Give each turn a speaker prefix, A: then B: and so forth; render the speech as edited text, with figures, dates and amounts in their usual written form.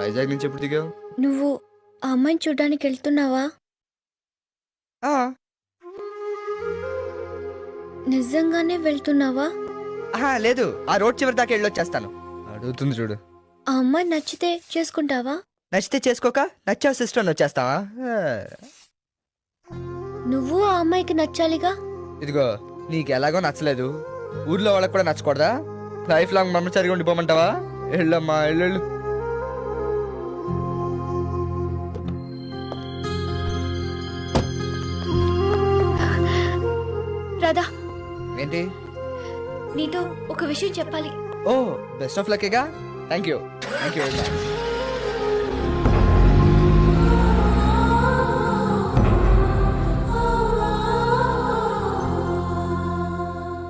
A: వైజాగ్ నుంచి ఎప్పుడు దిగావు?
B: నువ్వు ఆ అమ్మాయిని చూడ్డానికి వెళ్తున్నావా?
A: ఆ,
B: నిజంగానే వెళ్తున్నావా?
A: ఆహా, లేదు, ఆ రోడ్ చివరి దాకా వెళ్ళొచ్చేస్తాను. అడుగుతుంది చూడు.
B: ఆ అమ్మాయి నచ్చితే చేసుకుంటావా?
A: నచ్చితే చేసుకోక, నచ్చావు సిస్టర్ అని వచ్చేస్తావా?
B: నువ్వు ఆ అమ్మాయికి నచ్చాలిగా.
A: ఇదిగో, నీకు ఎలాగో నచ్చలేదు, ఊర్లో వాళ్ళకి కూడా నచ్చకూడదా? లైఫ్ లాంగ్ బ్రహ్మచారిగా ఉండిపోమంటావా? వెళ్ళమ్మా, వెళ్ళు.
B: రాధా,
A: ఏంటి?
B: నీతో ఒక విషయం చెప్పాలి.
A: ఓ, బెస్ట్ ఆఫ్ లక్కేగా. Thank you very much.